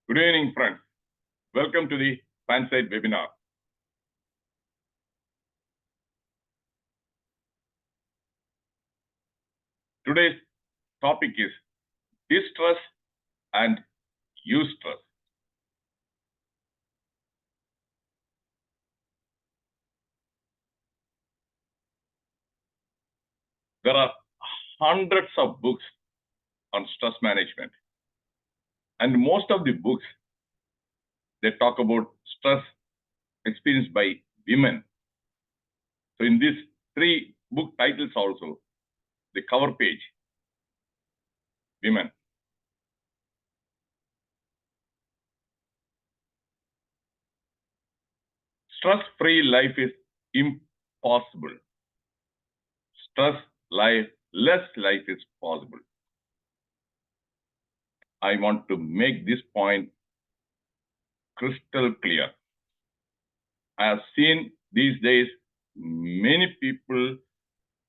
Good evening, friends. Welcome to the PANSIGHT webinar. Today's topic is distress and eustress. There are hundreds of books on stress management, and most of the books they talk about stress experienced by women. So in these three book titles also, the cover page, women. Stress-free life is impossible. Less life is possible. I want to make this point crystal clear. I have seen these days many people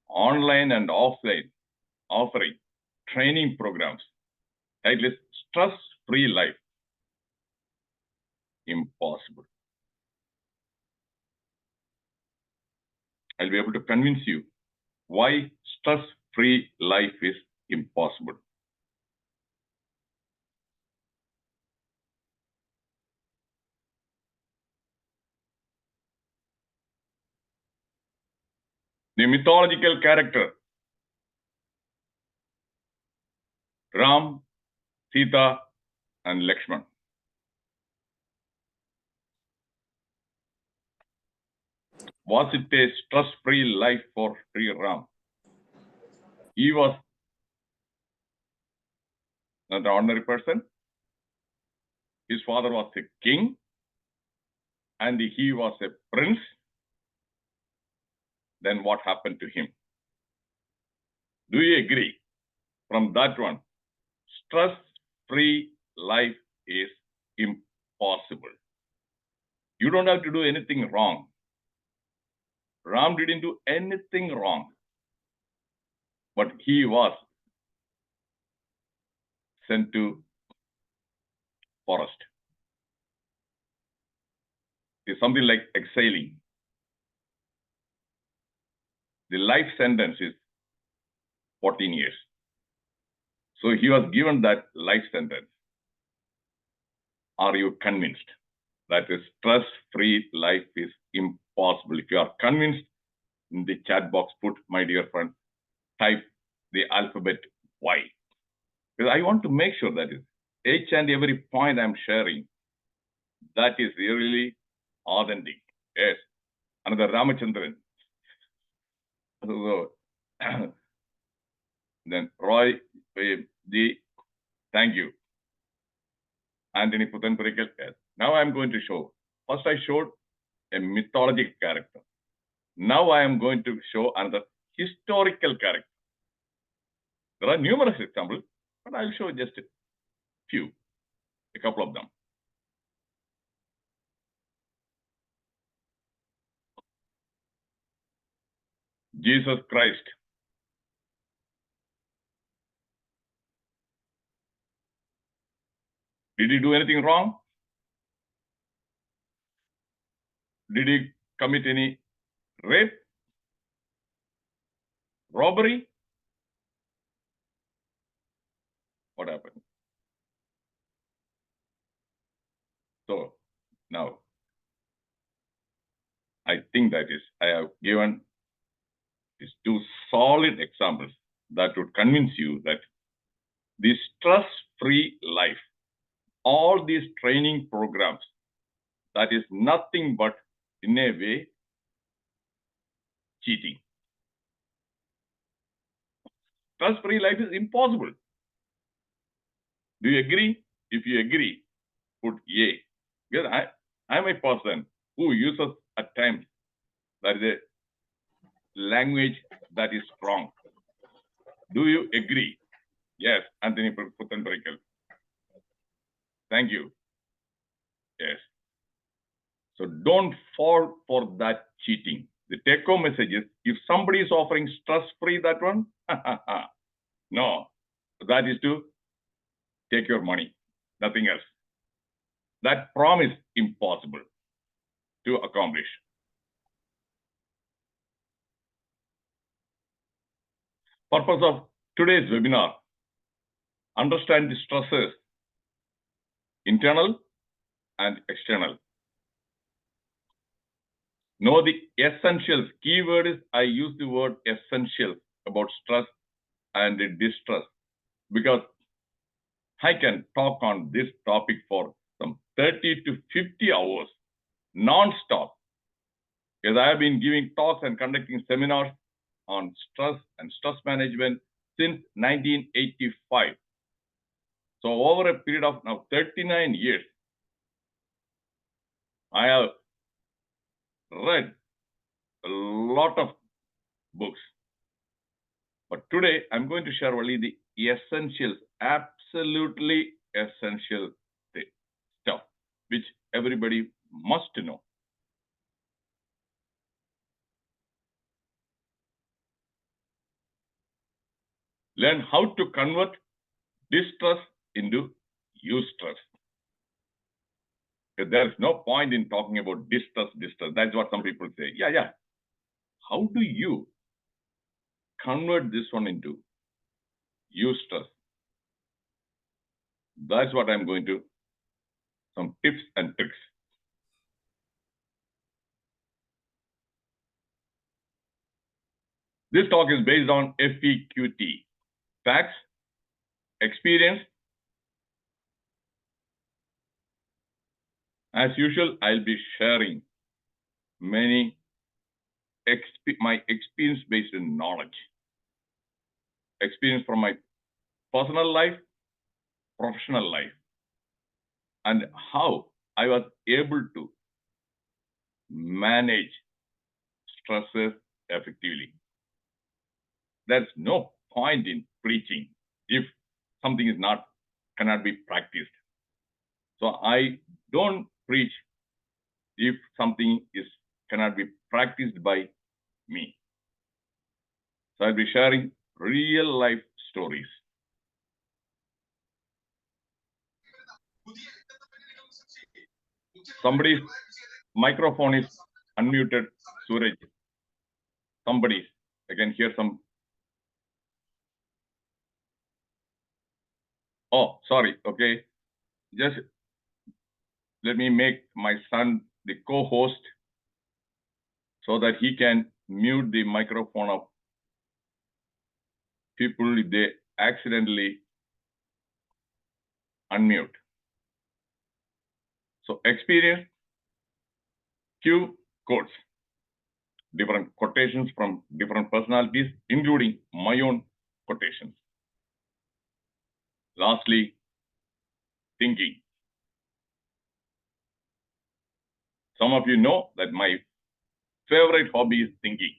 online and offline offering training programs. Title is Stress-Free Life. Impossible. I'll be able to convince you why stress-free life is impossible. The mythological character Ram, Sita, and Lakshman. Was it a stress-free life for Sri Ram? He was not an ordinary person. His father was a king, and he was a prince. Then what happened to him? Do you agree? From that one, stress-free life is impossible. You don't have to do anything wrong. Ram didn't do anything wrong, but he was sent to forest. It's something like exiling. The life sentence is 14 years. So he was given that life sentence. Are you convinced that a stress-free life is impossible? If you are convinced, in the chat box, put, my dear friend, type the alphabet Y. Because I want to make sure that each and every point I'm sharing, that is really authentic. Yes. Another Ramachandran. So, then Roy G, thank you. Anthony Putanpurikal, yes. Now I'm going to show. First I showed a mythological character. Now I am going to show another historical character. There are numerous examples, but I'll show just a couple of them. Jesus Christ. Did he do anything wrong? Did he commit any rape? Robbery? What happened? So now, I think that is, I have given these two solid examples that would convince you that this stress-free life, all these training programs, that is nothing but, in a way, cheating. Stress-free life is impossible. Do you agree? If you agree, put A. Because I'm a person who uses at times that is a language that is strong. Do you agree? Yes, Anthony Putanpurikal. Thank you. Yes. So don't fall for that cheating. The take-home message is, if somebody is offering stress-free that one, no, that is to take your money, nothing else. that promise impossible to accomplish. Purpose of today's webinar: understand the stresses, internal and external. Know the essentials. Keyword is I use the word essentials about stress and distress because I can talk on this topic for some 30 to 50 hours non-stop, because I have been giving talks and conducting seminars on stress and stress management since 1985. So over a period of now 39 years, I have read a lot of books. But today, I'm going to share only the essentials, absolutely essential stuff, which everybody must know. Learn how to convert distress into eustress. There's no point in talking about distress. That's what some people say. Yeah. How do you convert this one into eustress? That's what I'm going to, some tips and tricks. This talk is based on FEQT, facts, experience. As usual, I'll be sharing my experience-based knowledge, experience from my personal life, professional life, and how I was able to manage stresses effectively. There's no point in preaching if something cannot be practiced. So I don't preach if something cannot be practiced by me. So I'll be sharing real life stories. Somebody's microphone is unmuted, Suraj. Somebody, I can hear some. Oh, sorry. Okay. Just let me make my son the co-host so that he can mute the microphone of people if they accidentally unmute. So experience, Q quotes, different quotations from different personalities, including my own quotations. Lastly, thinking. Some of you know that my favorite hobby is thinking.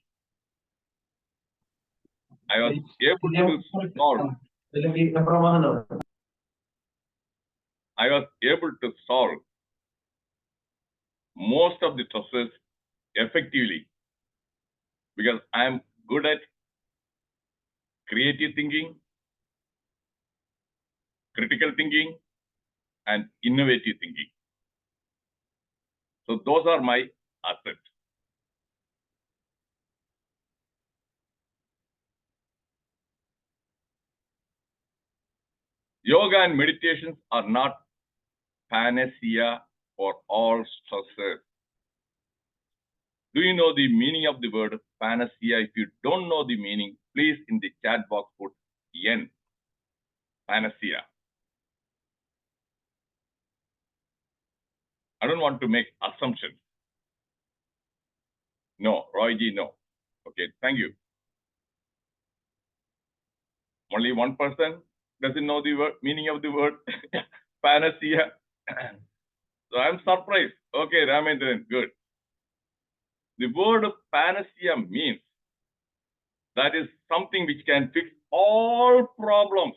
I was able to solve most of the stresses effectively because I'm good at creative thinking, critical thinking, and innovative thinking. So those are my assets. Yoga and meditations are not panacea for all stresses. Do you know the meaning of the word panacea? If you don't know the meaning, please in the chat box put N, panacea. I don't want to make assumptions. No, Royji, no. Okay, thank you. Only one person doesn't know the word, meaning of the word panacea. So I'm surprised. Okay, Ramendran, good. The word panacea means that is something which can fix all problems.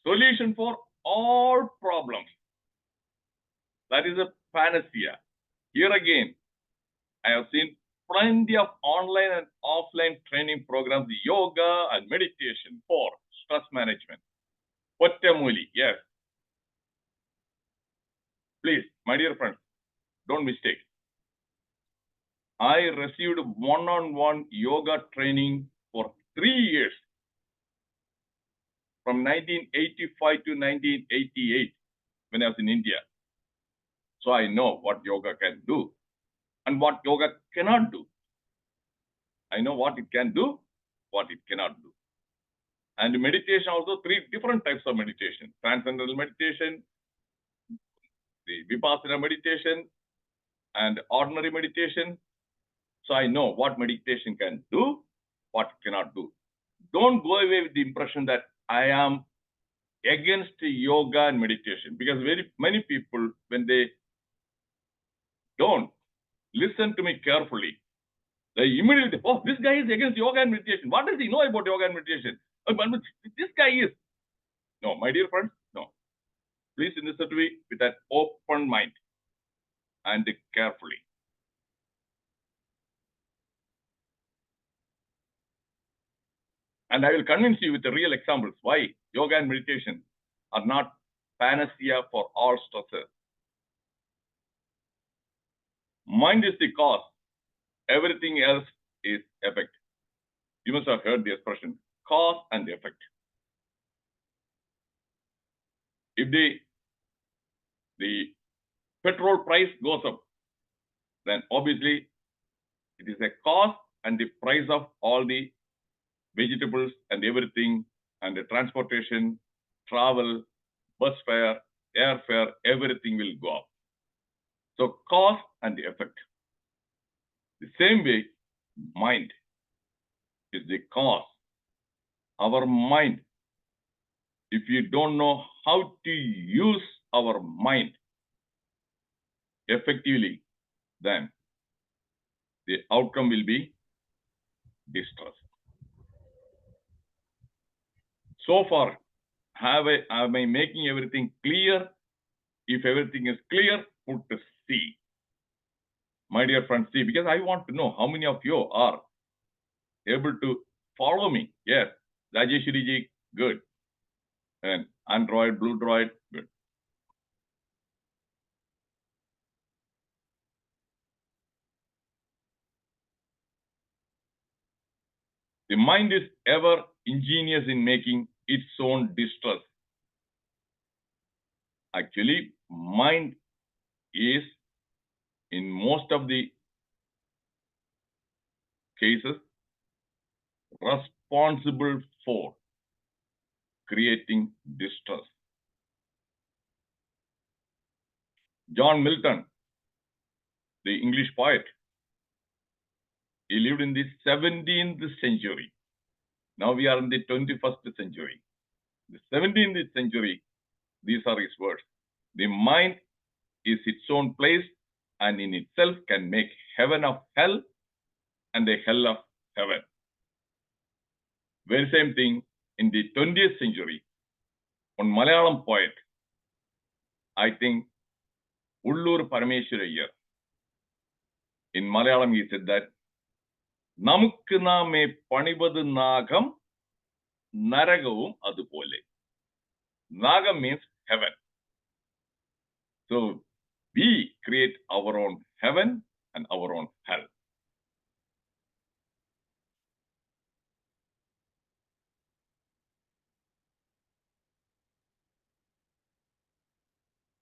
Solution for all problems. That is a panacea. Here again, I have seen plenty of online and offline training programs, yoga and meditation for stress management. Pottamuli, yes. Please, my dear friends, don't mistake. I received one-on-one yoga training for 3 years from 1985 to 1988 when I was in India. So I know what yoga can do and what yoga cannot do. I know what it can do, what it cannot do. And meditation also, 3 different types of meditation: transcendental meditation, the vipassana meditation, and ordinary meditation. So I know what meditation can do, what it cannot do. Don't go away with the impression that I am against yoga and meditation, because very many people, when they don't listen to me carefully, they immediately, oh, this guy is against yoga and meditation. What does he know about yoga and meditation? But this guy is. No, my dear friends, no. Please listen to me with an open mind and carefully. And I will convince you with the real examples why yoga and meditation are not panacea for all stresses. Mind is the cause. Everything else is effect. You must have heard the expression, cause and effect. If the petrol price goes up, then obviously it is a cause, and the price of all the vegetables and everything, and the transportation, travel, bus fare, airfare, everything will go up. So cause and the effect. The same way, mind is the cause. Our mind, if you don't know how to use our mind effectively, then the outcome will be distress. So far, am I making everything clear? If everything is clear, put a C. My dear friends, C, because I want to know how many of you are able to follow me. Yes, Rajeshwari ji, good. And Android, Blue Droid, good. The mind is ever ingenious in making its own distress. Actually, mind is, in most of the cases, responsible for creating distress. John Milton, the English poet, he lived in the 17th century. Now we are in the 21st century. The 17th century, these are his words. The mind is its own place and in itself can make heaven of hell and a hell of heaven. Very same thing in the 20th century. One Malayalam poet, I think Ullur Parameshwarayar, in Malayalam he said that Namukku name panibadu nagam naragavum adupole. Nagam means heaven. So we create our own heaven and our own hell.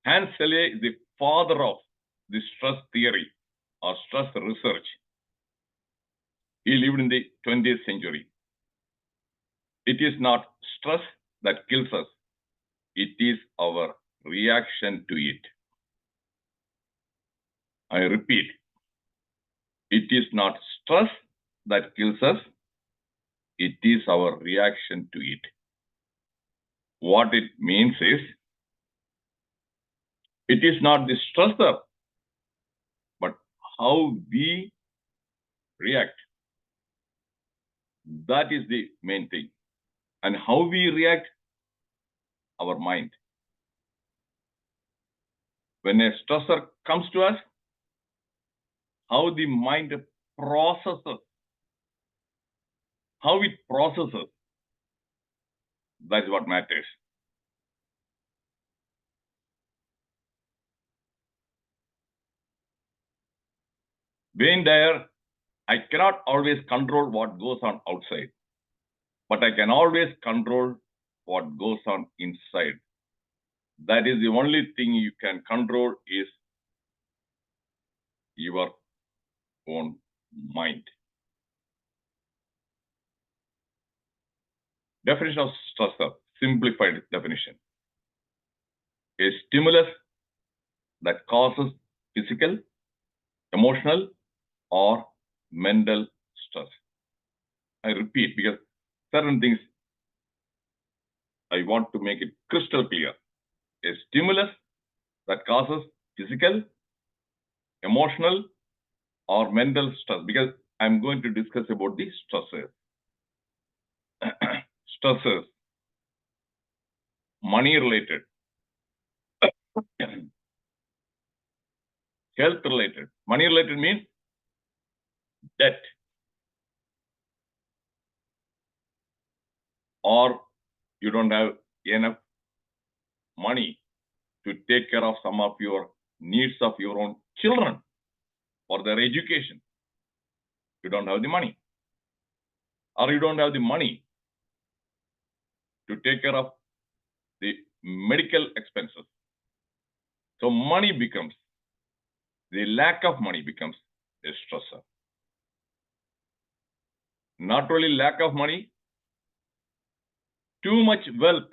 Hans Selye is the father of the stress theory or stress research. He lived in the 20th century. It is not stress that kills us. It is our reaction to it. I repeat, it is not stress that kills us. It is our reaction to it. What it means is, it is not the stressor, but how we react. That is the main thing. And how we react, our mind. When a stressor comes to us, how the mind processes, how it processes, that's what matters. Wayne Dyer, I cannot always control what goes on outside, but I can always control what goes on inside. That is the only thing you can control is your own mind. Definition of stressor, simplified definition. A stimulus that causes physical, emotional, or mental stress. I repeat because certain things I want to make it crystal clear. A stimulus that causes physical, emotional, or mental stress, because I'm going to discuss about the stresses. Stresses, money related, health related. Money related means debt, or you don't have enough money to take care of some of your needs of your own children for their education. You don't have the money, or you don't have the money to take care of the medical expenses. So money becomes, the lack of money becomes a stressor. Not only lack of money, too much wealth,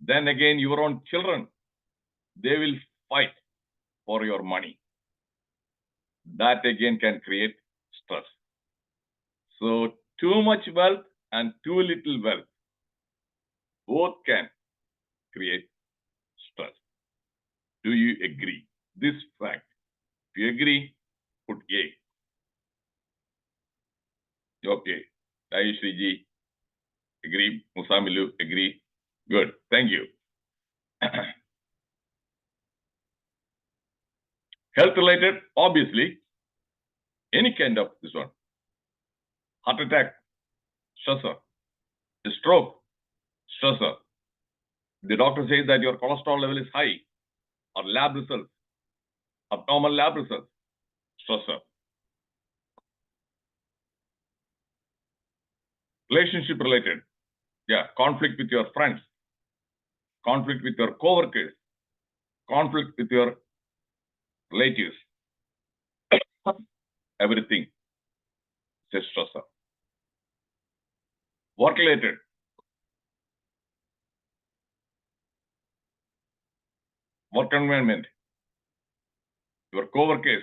then again your own children, they will fight for your money. That again can create stress. So too much wealth and too little wealth, both can create stress. Do you agree? This fact. If you agree, put A. Okay. Ayushri ji, agree. Musamilu, agree. Good. Thank you. Health related, obviously, any kind of this one. Heart attack, stressor. Stroke, stressor. The doctor says that your cholesterol level is high, or lab results, abnormal lab results, stressor. Relationship related, yeah, conflict with your friends, conflict with your co-workers, conflict with your relatives, everything is a stressor. Work related, work environment, your co-workers,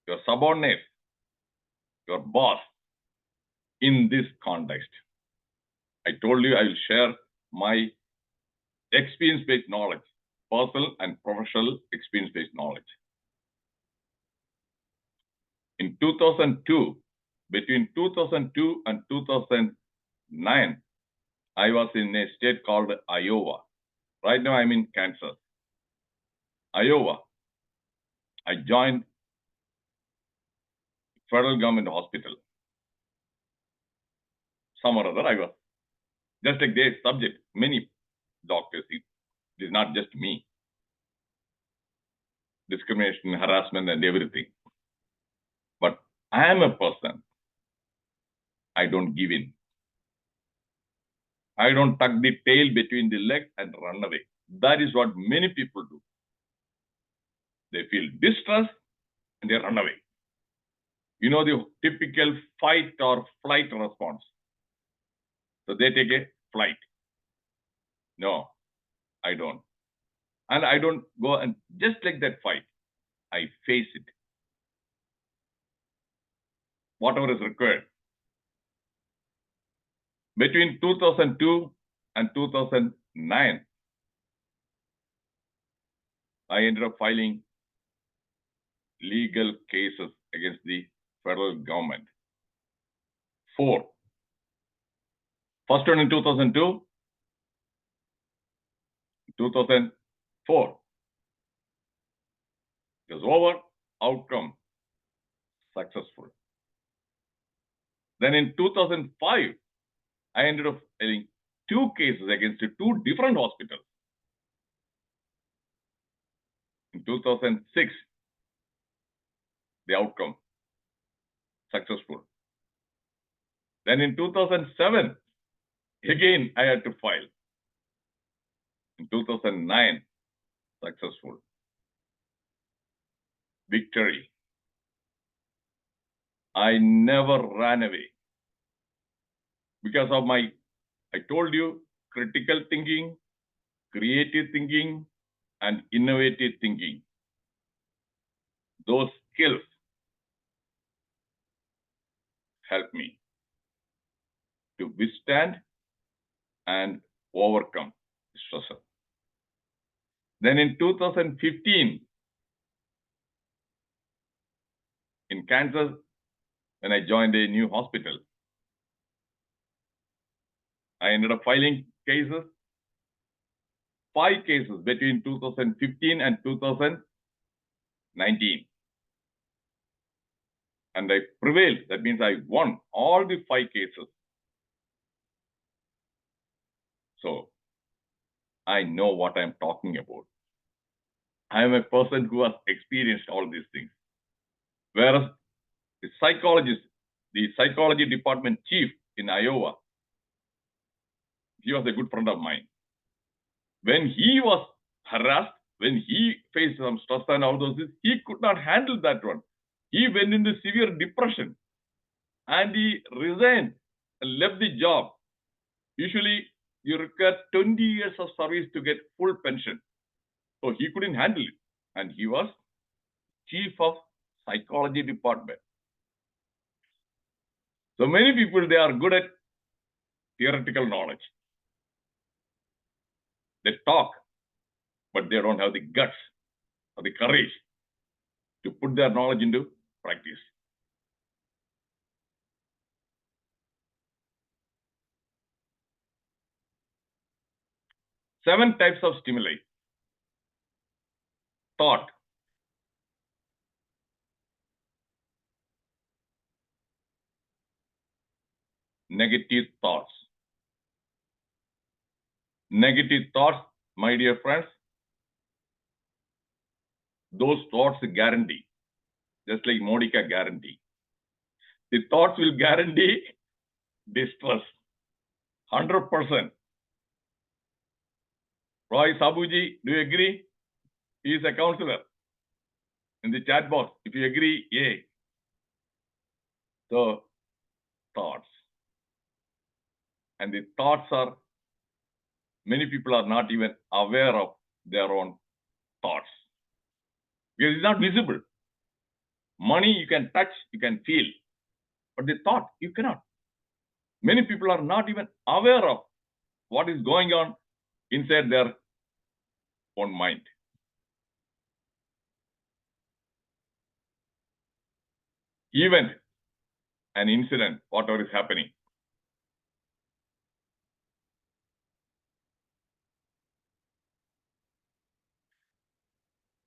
your subordinates, your boss. In this context, I told you I will share my experience-based knowledge, personal and professional experience-based knowledge. In 2002, between 2002 and 2009, I was in a state called Iowa. Right now, I'm in Kansas. Iowa. I joined federal government hospital. Some or other, I was just like their subject. Many doctors, it is not just me. Discrimination, harassment, and everything. But I am a person. I don't give in. I don't tuck the tail between the legs and run away. That is what many people do. They feel distress and they run away. You know the typical fight or flight response. So they take a flight. No, I don't. And I don't go and just like that fight. I face it. Whatever is required. Between 2002 and 2009, I ended up filing legal cases against the federal government. 4. First one in 2002, 2004. It was over, outcome successful. Then in 2005, I ended up filing 2 cases against 2 different hospitals. In 2006, the outcome, successful. Then in 2007, again I had to file. In 2009, successful. Victory. I never ran away because of my, I told you, critical thinking, creative thinking, and innovative thinking. Those skills help me to withstand and overcome stressor. Then in 2015, in Kansas, when I joined a new hospital, I ended up filing cases, 5 cases between 2015 and 2019. And I prevailed. That means I won all the 5 cases. So I know what I'm talking about. I am a person who has experienced all these things. Whereas the psychologist, the psychology department chief in Iowa, he was a good friend of mine. When he was harassed, when he faced some stress and all those things, he could not handle that one. He went into severe depression and he resigned and left the job. Usually, you require 20 years of service to get full pension. So he couldn't handle it. And he was chief of psychology department. So many people, they are good at theoretical knowledge. They talk, but they don't have the guts or the courage to put their knowledge into practice. Seven types of stimuli. Thought. Negative thoughts. Negative thoughts, my dear friends, those thoughts guarantee, just like Modica guarantee. The thoughts will guarantee distress, 100%. Roy Sabuji, do you agree? He is a counselor. In the chat box, if you agree, yay. So, thoughts. And the thoughts are, many people are not even aware of their own thoughts. Because it's not visible. Money you can touch, you can feel. But the thought, you cannot. Many people are not even aware of what is going on inside their own mind. Event, an incident, whatever is happening.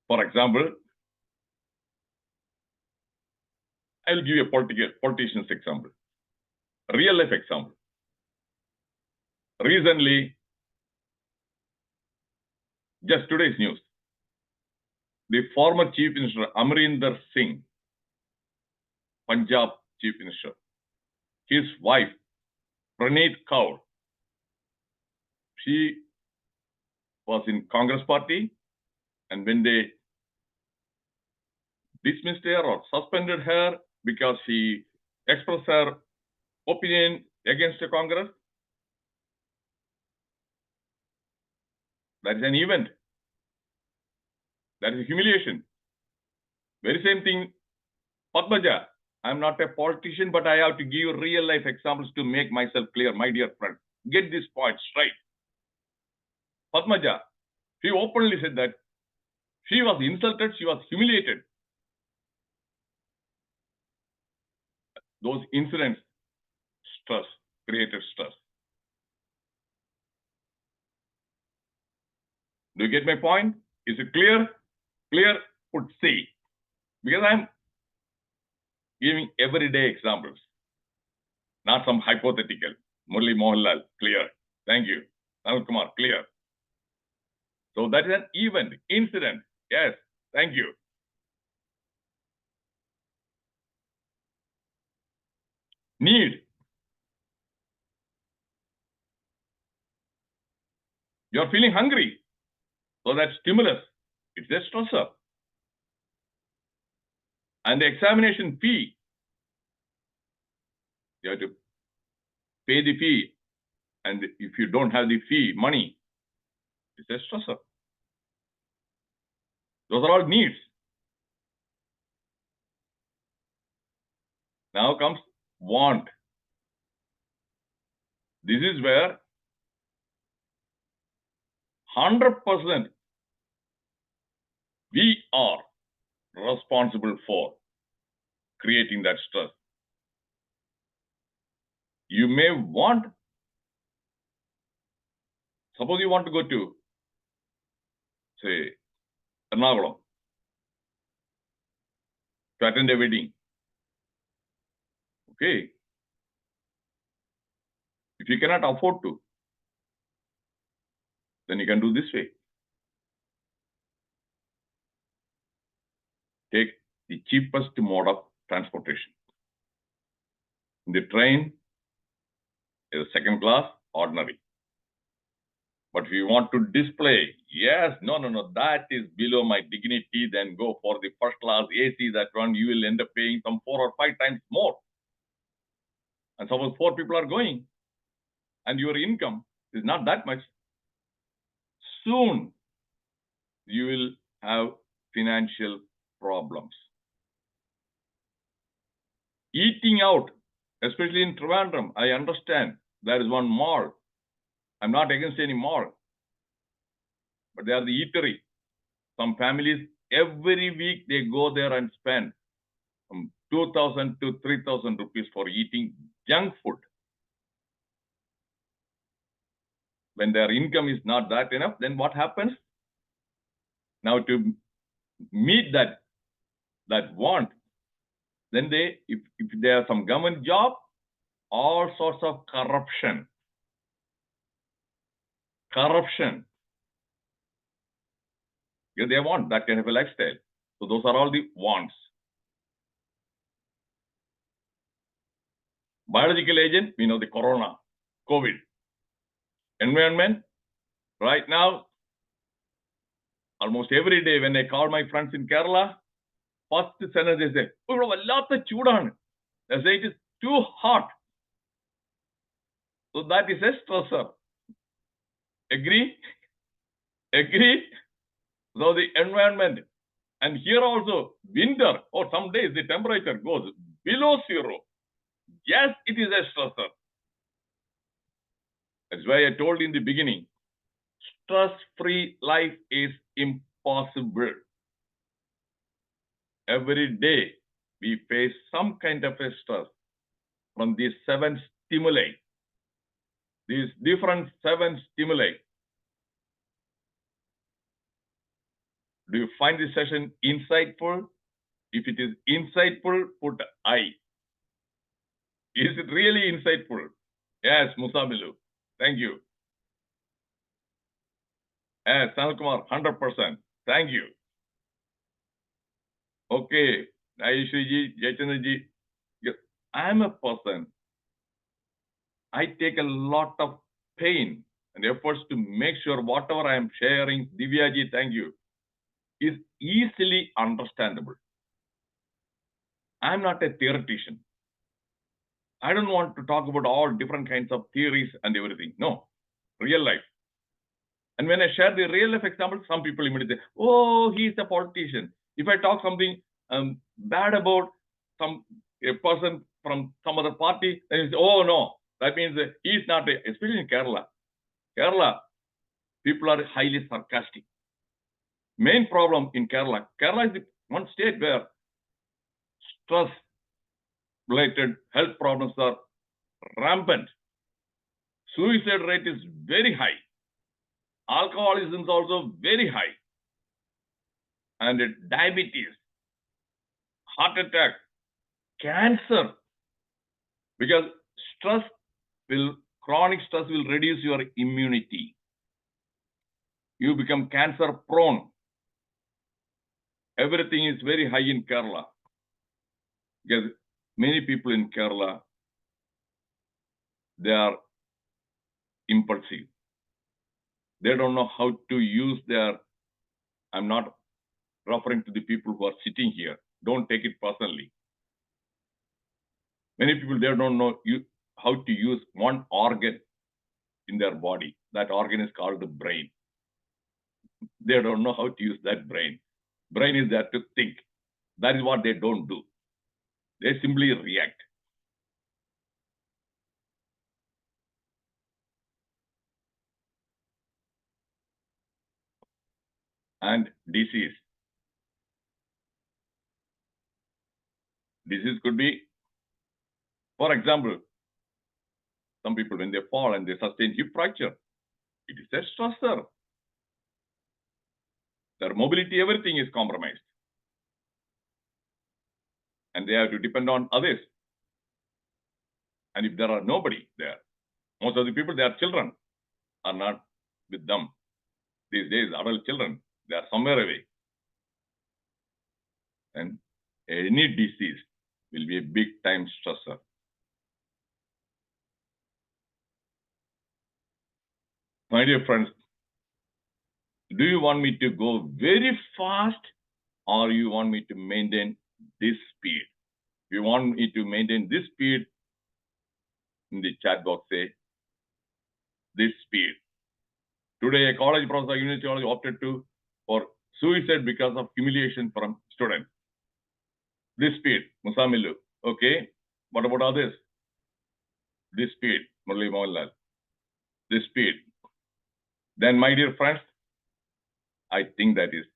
For example, I will give you a politician's example, a real life example. Recently, just today's news, the former Chief Minister Amarinder Singh, Punjab Chief Minister, his wife, Praneet Kaur, she was in Congress party, and when they dismissed her or suspended her because she expressed her opinion against the Congress, that is an event. That is a humiliation. Very same thing, Padmaja. I'm not a politician, but I have to give you real life examples to make myself clear, my dear friend. Get this point straight. Padmaja, she openly said that she was insulted, she was humiliated. Those incidents, stress, created stress. Do you get my point? Is it clear? Clear? Put C. Because I'm giving everyday examples, not some hypothetical. Murli Mohanlal, clear. Thank you. Anil Kumar, clear. So that is an event, incident. Yes, thank you. Need. You're feeling hungry. So that stimulus, it's a stressor. And the examination fee, you have to pay the fee. And if you don't have the fee, money, it's a stressor. Those are all needs. Now comes want. This is where 100% we are responsible for creating that stress. You may want, suppose you want to go to, say, Ernakulam to attend a wedding. Okay. If you cannot afford to, then you can do this way. Take the cheapest mode of transportation. The train is second class, ordinary. But if you want to display, yes, no, that is below my dignity, then go for the first class AC, that one you will end up paying some 4 or 5 times more. And suppose 4 people are going, and your income is not that much, soon you will have financial problems. Eating out, especially in Trivandrum, I understand there is one mall. I'm not against any mall, but they are the eatery. Some families, every week they go there and spend from 2,000 to 3,000 rupees for eating junk food. When their income is not that enough, then what happens? Now to meet that want, then if they have some government job, all sorts of corruption. Because they want that kind of a lifestyle. So those are all the wants. Biological agent, we know the corona, COVID. Environment, right now, almost every day when I call my friends in Kerala, first sentence they say, they say it is too hot. So that is a stressor. Agree? So the environment, and here also winter, or some days the temperature goes below 0. Yes, it is a stressor. That's why I told in the beginning, stress-free life is impossible. Every day we face some kind of a stress from these 7 stimuli. These different 7 stimuli. Do you find this session insightful? If it is insightful, put I. Is it really insightful? Yes, Musamilu. Thank you. Yes, Sanal Kumar, 100%. Thank you. Okay, Aishiji, Jaitanji. Yes, I am a person. I take a lot of pain and efforts to make sure whatever I am sharing, Divyaji, thank you, is easily understandable. I'm not a theoretician. I don't want to talk about all different kinds of theories and everything. No, real life. And when I share the real life example, some people immediately say, oh, he's a politician. If I talk something bad about a person from some other party, then you say, oh no, that means he's not, especially in Kerala. Kerala, people are highly sarcastic. Main problem in Kerala is the one state where stress-related health problems are rampant. Suicide rate is very high. Alcoholism is also very high. And diabetes, heart attack, cancer. Because chronic stress will reduce your immunity. You become cancer prone. Everything is very high in Kerala. Because many people in Kerala They are impulsive. They don't know how to use their, I'm not referring to the people who are sitting here. Don't take it personally. Many people, they don't know how to use one organ in their body. That organ is called the brain. They don't know how to use that brain. Brain is there to think. That is what they don't do. They simply react. And disease. Disease could be, for example, some people, when they fall and they sustain hip fracture, it is a stressor. Their mobility, everything is compromised. And they have to depend on others. And if there are nobody there, most of the people, their children are not with them. These days, adult children, they are somewhere away. And any disease will be a big time stressor. My dear friends, do you want me to go very fast or you want me to maintain this speed? If you want me to maintain this speed, in the chat box say this speed. Today, a college professor, university college opted for suicide because of humiliation from students. This speed, Musamilu. Okay. What about others? This speed, Murali Mohanlal. This speed. Then, my dear friends, I think that is,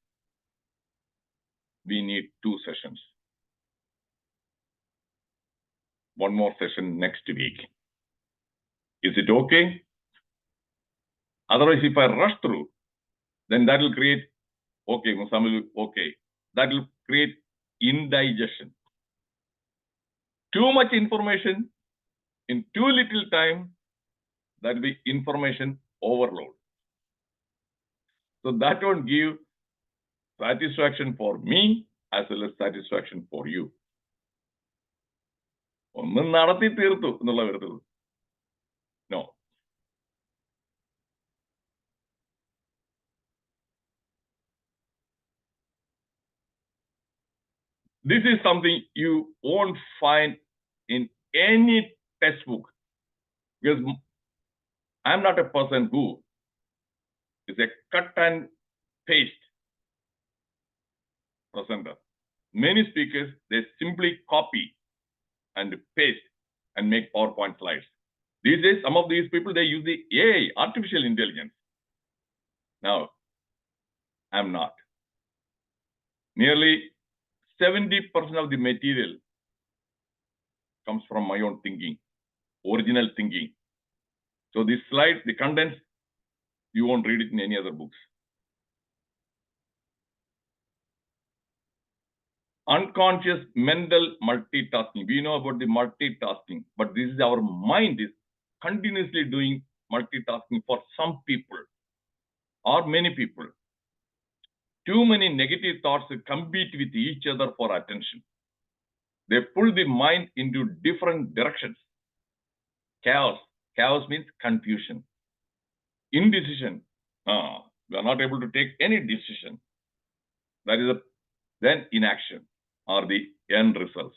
we need 2 sessions. One more session next week. Is it okay? Otherwise, if I rush through, then that will create, okay, Musamilu, okay. That will create indigestion. Too much information in too little time, that will be information overload. So that won't give satisfaction for me as well as satisfaction for you. No. This is something you won't find in any textbook, because I'm not a person who is a cut and paste presenter. Many speakers, they simply copy and paste and make PowerPoint slides. These days, some of these people, they use the AI, artificial intelligence. Now, I'm not. Nearly 70% of the material comes from my own thinking, original thinking. So this slide, the contents, you won't read it in any other books. Unconscious mental multitasking. We know about the multitasking, but this is our mind is continuously doing multitasking for some people or many people. Too many negative thoughts compete with each other for attention. They pull the mind into different directions. Chaos. Chaos means confusion. Indecision. We are not able to take any decision. That is then inaction are the end results.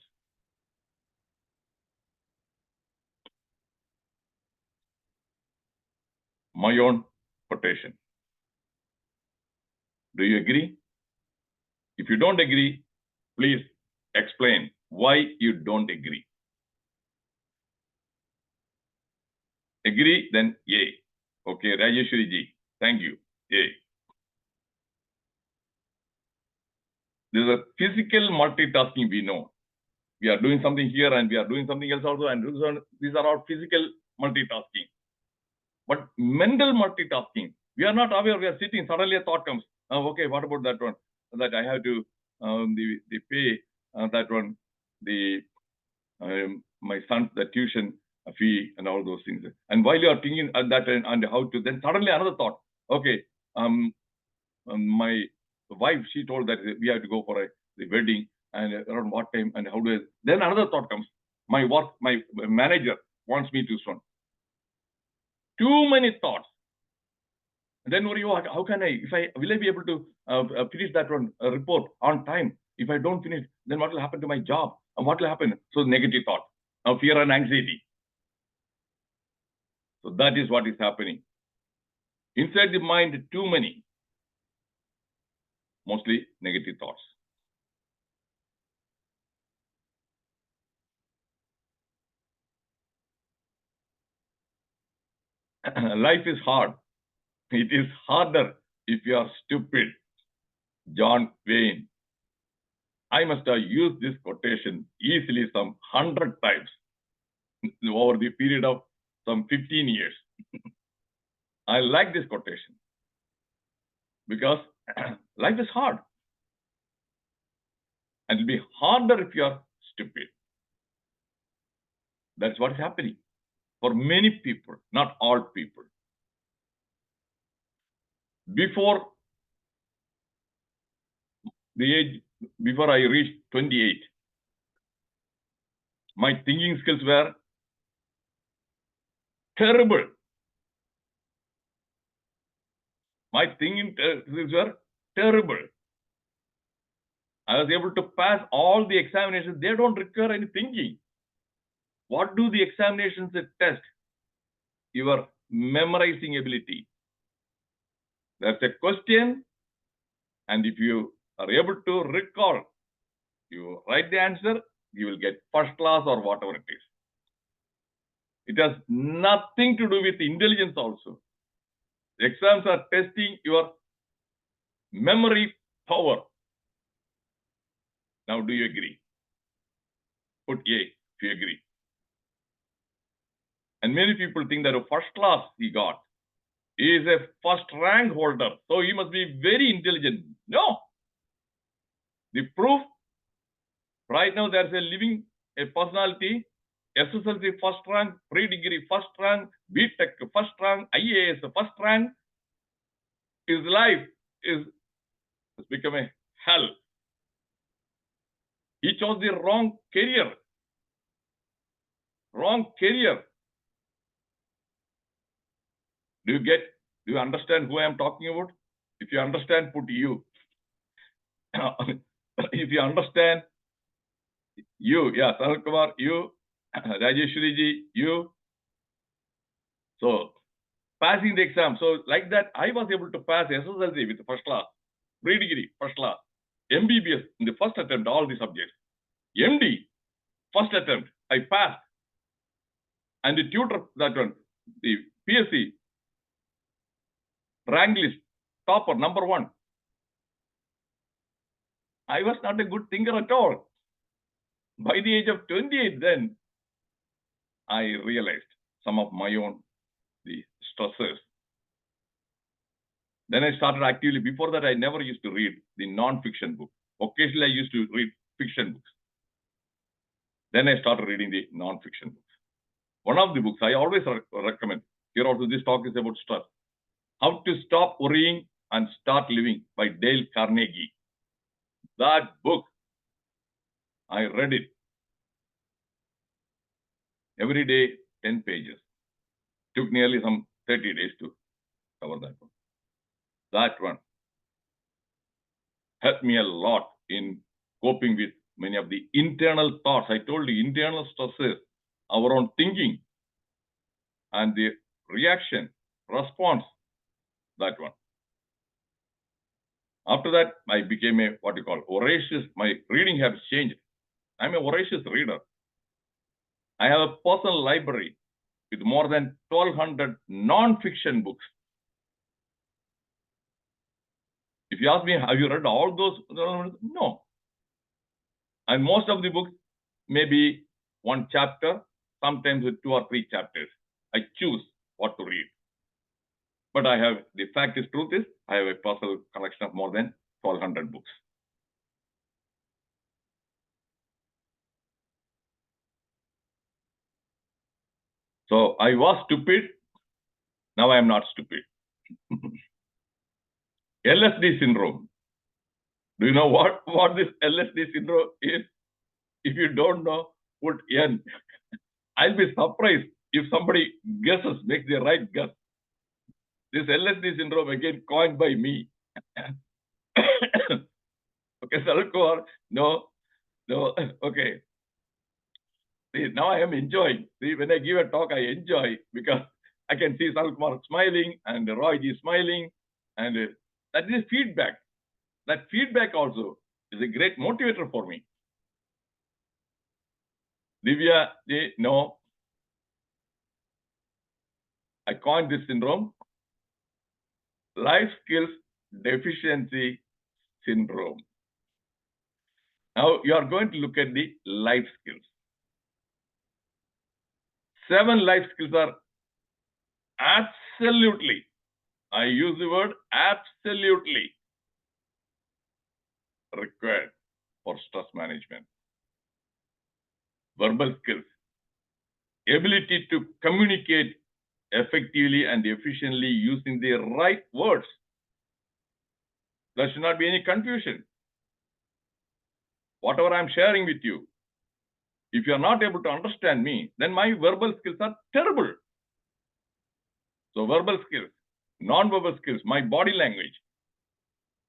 My own quotation. Do you agree? If you don't agree, please explain why you don't agree. Agree, then yay. Okay, Rajeshwari ji, thank you. Yay. This is a physical multitasking we know. We are doing something here and we are doing something else also, and these are all physical multitasking. But mental multitasking, we are not aware, we are sitting, suddenly a thought comes. Okay, what about that one? That I have to the pay that one, my son's the tuition fee and all those things. And while you are thinking at that and how to, then suddenly another thought. Okay, my wife, she told that we have to go for the wedding, and around what time and how do I, then another thought comes. My manager wants me to son. too many thoughts. And then worry, oh, how can will I be able to finish that one report on time? If I don't finish, then what will happen to my job? And what will happen? So negative thought, now fear and anxiety. So that is what is happening. Inside the mind, too many, mostly negative thoughts. Life is hard. It is harder if you are stupid. John Wayne. I must have used this quotation easily some 100 times over the period of some 15 years. I like this quotation because life is hard. And it'll be harder if you are stupid. That's what's happening for many people, not all people. Before I reached 28, my thinking skills were terrible. My thinking skills were terrible. I was able to pass all the examinations. They don't require any thinking. What do the examinations test? Your memorizing ability. That's a question, and if you are able to recall, you write the answer, you will get first class or whatever it is. It has nothing to do with intelligence also. Exams are testing your memory power. Now, do you agree? Put A if you agree. And many people think that a first class he got. He is a first rank holder, so he must be very intelligent. No. The proof, right now there's a personality, SSLC first rank, pre-degree first rank, BTech first rank, IAS first rank. His life has become a hell. He chose the wrong career. Wrong career. Do you understand who I am talking about? If you understand, put you. If you understand, you, yeah, Sanal Kumar, you, Rajeshwari ji, you. So, passing the exam. So, like that, I was able to pass SSLC with the first class, pre-degree, first class, MBBS in the first attempt, all the subjects. MD, first attempt, I passed. And the tutor, that one, the PSC, rank list, topper, number 1. I was not a good thinker at all. By the age of 28, then, I realized some of my own the stressors. Then I started actively. Before that, I never used to read the non-fiction book. Occasionally, I used to read fiction books. Then I started reading the non-fiction books. One of the books I always recommend, here also this talk is about stress. How to Stop Worrying and Start Living by Dale Carnegie. That book, I read it. Every day, 10 pages. Took nearly some 30 days to cover that one. That one helped me a lot in coping with many of the internal thoughts. I told you, internal stresses, our own thinking, and the reaction, response, that one. After that, I became a, what you call, voracious, my reading habits changed. I'm a voracious reader. I have a personal library with more than 1,200 non-fiction books. If you ask me, have you read all those? No. And most of the books, maybe one chapter, sometimes with 2 or 3 chapters. I choose what to read. But I have, the fact is, truth is, I have a personal collection of more than 1,200 books. So I was stupid. Now I am not stupid. LSD syndrome. Do you know what this LSD syndrome is? If you don't know, put N. I'll be surprised if somebody guesses, makes the right guess, this LSD syndrome again coined by me. Okay, Salukor, no, okay. See, now I am enjoying. See, when I give a talk, I enjoy because I can see Salkumar smiling and Roy is smiling, and that is feedback. That feedback also is a great motivator for me. Divya, no, I coined this syndrome, life skills deficiency syndrome. Now you are going to look at the life skills. 7 life skills are absolutely, I use the word absolutely required for stress management. Verbal skills, ability to communicate effectively and efficiently using the right words. There should not be any confusion. Whatever I'm sharing with you, if you are not able to understand me, then my verbal skills are terrible. So verbal skills, non-verbal skills, my body language.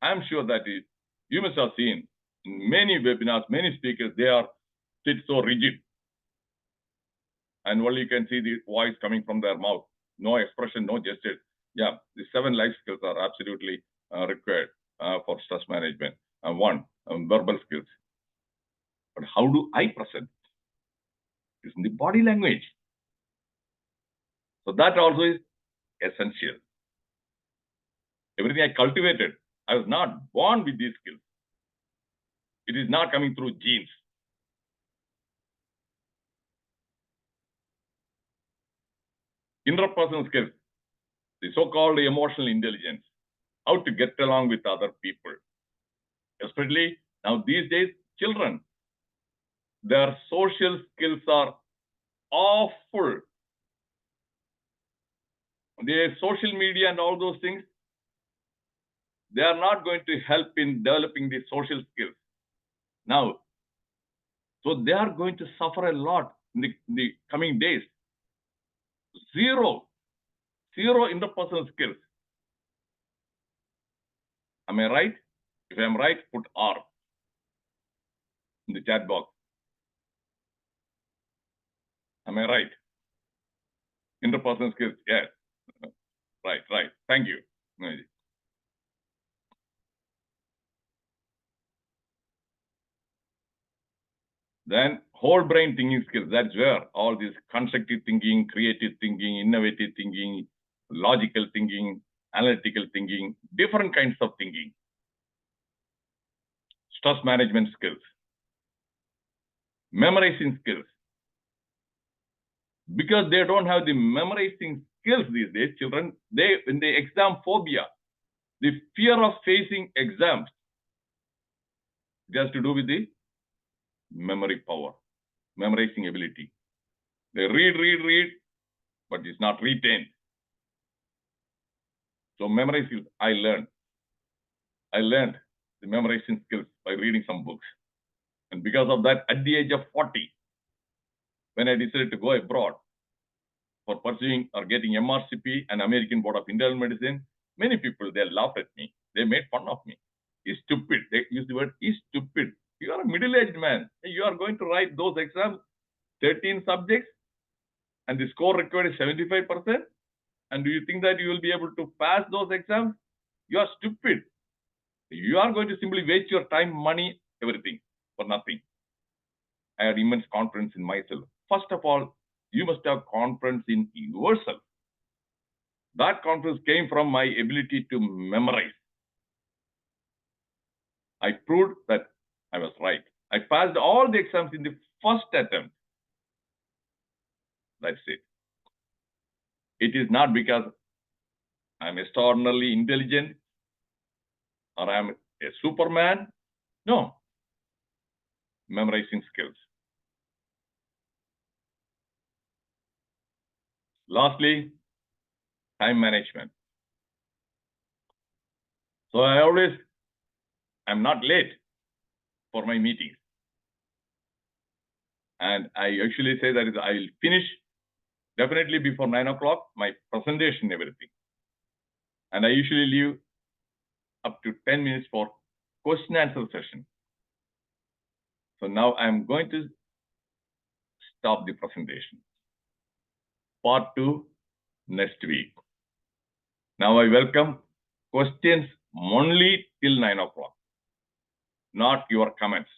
I'm sure that you must have seen in many webinars, many speakers, they are sit so rigid. And only you can see the voice coming from their mouth. No expression, no gesture. Yeah, the 7 life skills are absolutely required for stress management. One, verbal skills. But how do I present? It's in the body language. So that also is essential. Everything I cultivated, I was not born with these skills. It is not coming through genes. Interpersonal skills, the so-called emotional intelligence, how to get along with other people. Especially now these days, children, their social skills are awful. The social media and all those things, they are not going to help in developing the social skills. Now, so they are going to suffer a lot in the coming days. Zero interpersonal skills. Am I right? If I am right, put R in the chat box. Am I right? Interpersonal skills, yes. Right. Thank you. Then whole brain thinking skills, that's where all this constructive thinking, creative thinking, innovative thinking, logical thinking, analytical thinking, different kinds of thinking. Stress management skills, memorizing skills. Because they don't have the memorizing skills these days, children, in the exam phobia, the fear of facing exams, it has to do with the memory power, memorizing ability. They read, but it's not retained. So memory skills, I learned the memorizing skills by reading some books. And because of that, at the age of 40, when I decided to go abroad for pursuing or getting MRCP and American Board of Internal Medicine, many people, they laughed at me. They made fun of me. He's stupid. They use the word, he's stupid. You are a middle-aged man. You are going to write those exams, 13 subjects, and the score required is 75%. And do you think that you will be able to pass those exams? You are stupid. You are going to simply waste your time, money, everything for nothing. I had immense confidence in myself. First of all, you must have confidence in yourself. That confidence came from my ability to memorize. I proved that I was right. I passed all the exams in the first attempt. That's it. It is not because I'm extraordinarily intelligent or I'm a superman. No. Memorizing skills. Lastly, time management. So I'm not late for my meetings. And I actually say that I'll finish definitely before 9 o'clock, my presentation, everything. And I usually leave up to 10 minutes for question answer session. So now I'm going to stop the presentation. Part 2 next week. Now I welcome questions only till 9 o'clock, not your comments.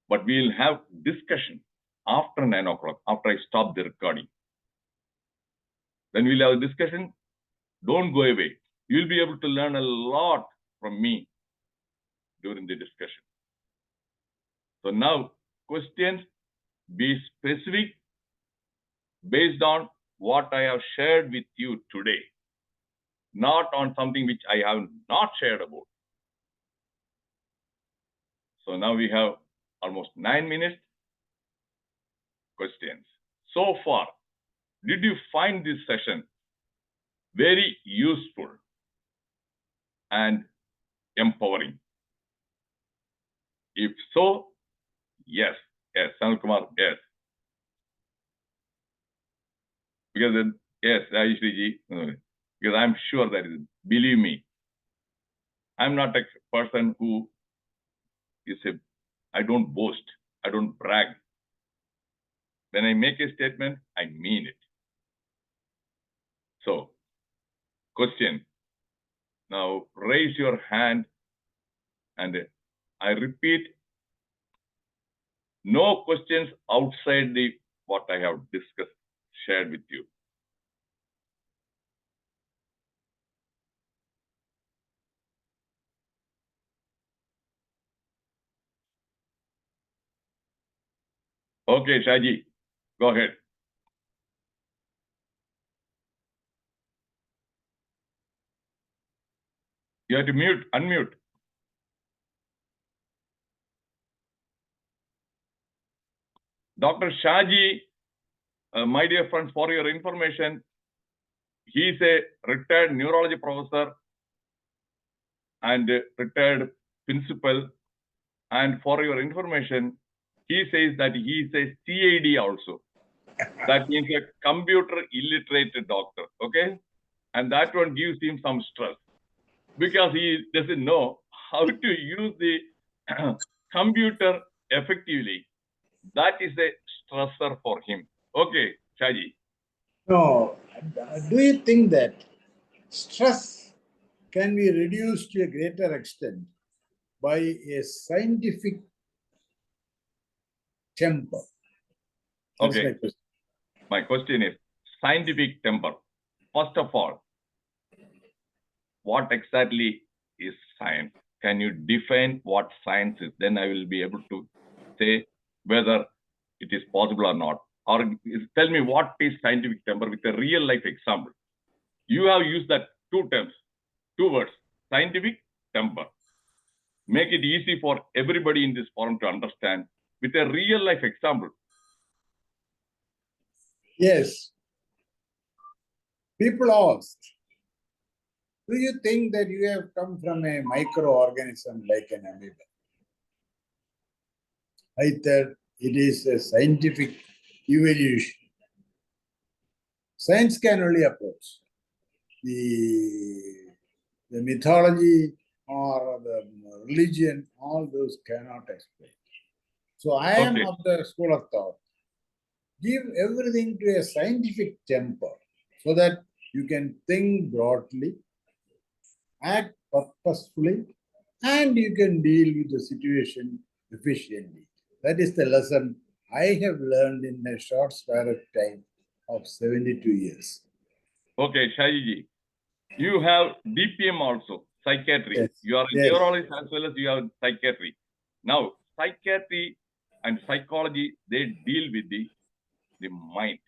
But we'll have discussion after 9 o'clock, after I stop the recording. Then we'll have a discussion. Don't go away. You'll be able to learn a lot from me during the discussion. So now, questions, be specific based on what I have shared with you today, not on something which I have not shared about. So now we have almost 9 minutes. Questions. So far, did you find this session very useful and empowering? If so, yes. Yes, Sanal Kumar, yes. Because then, yes, Ayushji, because I'm sure that is, believe me, I'm not a person who is I don't boast, I don't brag. When I make a statement, I mean it. So, question. Now raise your hand and I repeat, no questions outside the what I have discussed, shared with you. Okay, Shaji, go ahead. You have to unmute. Dr. Shaji, my dear friends, for your information, he is a retired neurology professor and retired principal. And for your information, he says that he is a CAD also. That means a computer illiterate doctor, okay? And that one gives him some stress because he doesn't know how to use the computer effectively. That is a stressor for him. Okay, Shaji. No, do you think that stress can be reduced to a greater extent by a scientific temper? That's Okay. my question. My question is scientific temper. First of all, what exactly is science? Can you define what science is? Then I will be able to say whether it is possible or not. Or tell me what is scientific temper with a real life example. You have used that two terms, two words, scientific temper. Make it easy for everybody in this forum to understand with a real life example. Yes. People ask, do you think that you have come from a microorganism like an amoeba? I thought it is a scientific evolution. Science can only approach. The mythology or the religion, all those cannot explain. So I am of the school of thought. Give everything to a scientific temper so that you can think broadly, act purposefully, and you can deal with the situation efficiently. That is the lesson I have learned in a short span of time of 72 years. Okay, Shahiji, you have DPM also, psychiatry. Yes. You are a neurologist as well as you have psychiatry. Now, psychiatry and psychology, they deal with the mind.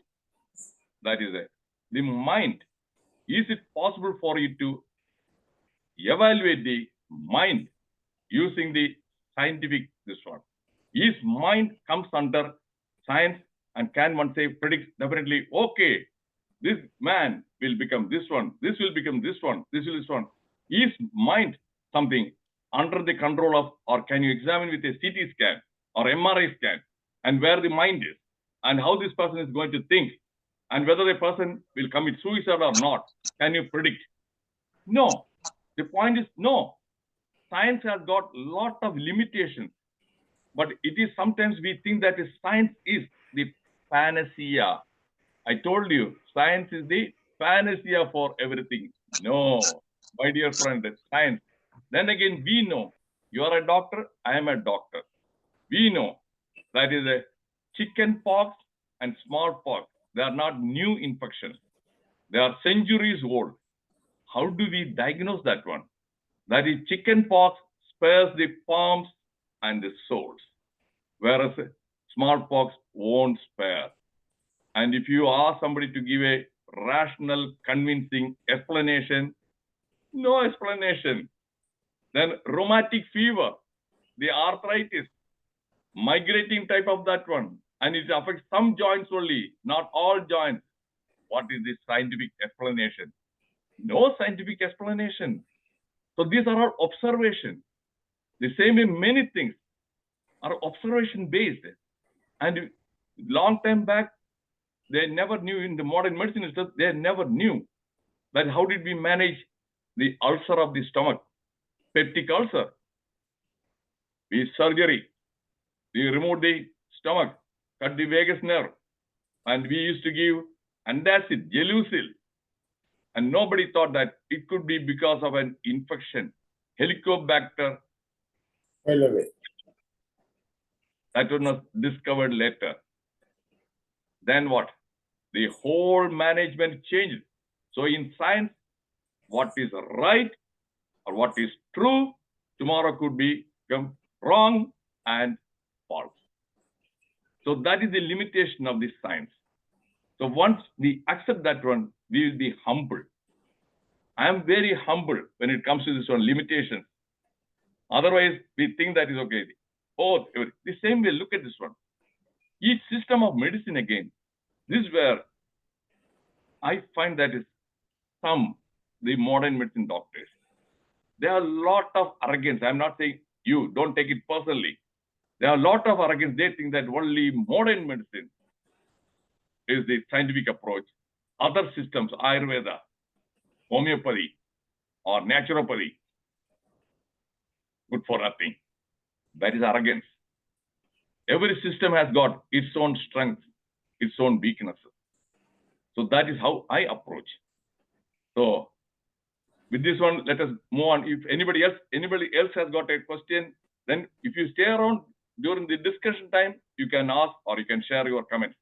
That is it. The mind. Is it possible for you to evaluate the mind using the scientific this one? Is mind comes under science and can one say predict definitely, okay, this man will become this one, this will become this one, this will this one. Is mind something under the control of, or can you examine with a CT scan or MRI scan and where the mind is and how this person is going to think And whether a person will commit suicide or not, can you predict? No. The point is no. Science has got a lot of limitations, but it is sometimes we think that science is the panacea. I told you, science is the panacea for everything. No, my dear friend, science. Then again, we know you are a doctor, I am a doctor. We know that is a chicken pox and smallpox. They are not new infections. They are centuries old. How do we diagnose that one? That is, chicken pox spares the palms and the soles, whereas smallpox won't spare. And if you ask somebody to give a rational, convincing explanation, no explanation. Then rheumatic fever, the arthritis, migrating type of that one, and it affects some joints only, not all joints. What is the scientific explanation? No scientific explanation. So these are all observation. The same way many things are observation based. And long time back, they never knew in the modern medicine, they never knew that how did we manage the ulcer of the stomach, peptic ulcer. We surgery, we removed the stomach, cut the vagus nerve, and we used to give antacid, Gelusil. And nobody thought that it could be because of an infection, Helicobacter. Pylori. That was discovered later. Then what? The whole management changed. So in science, what is right or what is true tomorrow could become wrong and false. So that is the limitation of this science. So once we accept that one, we will be humble. I am very humble when it comes to this one limitation. Otherwise, we think that is okay. Oh, the same way, look at this one. Each system of medicine again, this is where I find that is the modern medicine doctors, there are a lot of arrogance. I'm not saying you, don't take it personally. There are a lot of arrogance. They think that only modern medicine is the scientific approach. Other systems, Ayurveda, homeopathy, or naturopathy, good for nothing. That is arrogance. Every system has got its own strengths, its own weaknesses. So that is how I approach. So with this one, let us move on. If anybody else has got a question, then if you stay around during the discussion time, you can ask or you can share your comments.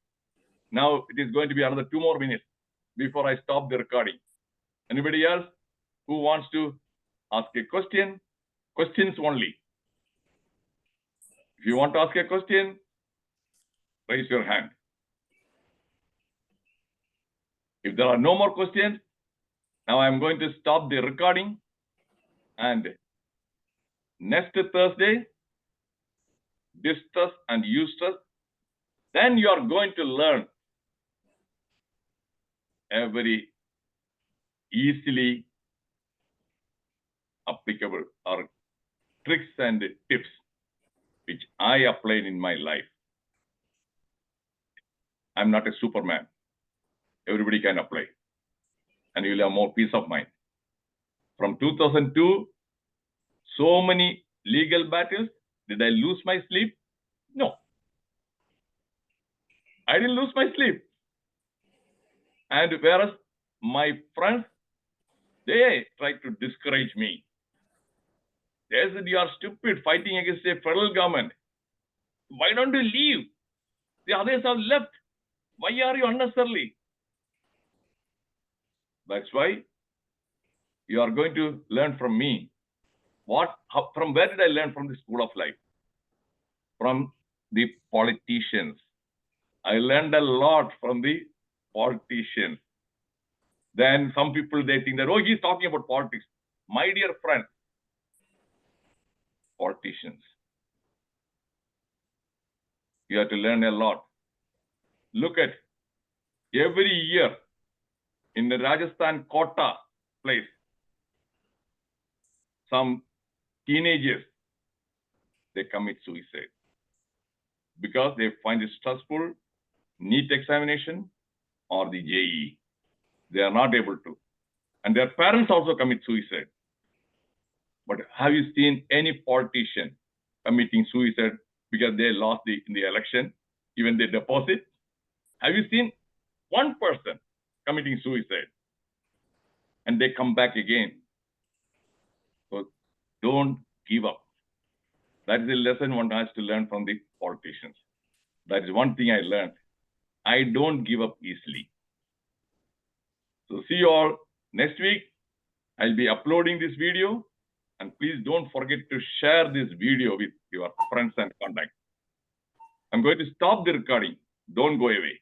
Now it is going to be another 2 more minutes before I stop the recording. Anybody else who wants to ask a question? Questions only. If you want to ask a question, raise your hand. If there are no more questions, now I'm going to stop the recording, and next Thursday, distress and eustress, then you are going to learn a very easily applicable or tricks and tips which I applied in my life. I'm not a Superman. Everybody can apply, and you'll have more peace of mind. From 2002, so many legal battles. Did I lose my sleep? No. I didn't lose my sleep. And whereas my friends, they tried to discourage me. They said, you are stupid, fighting against a federal government. Why don't you leave? The others have left. Why are you unnecessarily? That's why you are going to learn from me. From where did I learn? From the school of life? From the politicians. I learned a lot from the politicians. Then some people, they think that, oh, he's talking about politics. My dear friend, politicians, you have to learn a lot. Look at every year in the Rajasthan Kota place, some teenagers, they commit suicide because they find it stressful, NEET examination, or the JE. They are not able to. And their parents also commit suicide. But have you seen any politician committing suicide because they lost in the election, even they deposit? Have you seen one person committing suicide and they come back again? So don't give up. That is the lesson one has to learn from the politicians. That is one thing I learned. I don't give up easily. So see you all next week. I'll be uploading this video, and please don't forget to share this video with your friends and contacts. I'm going to stop the recording. Don't go away.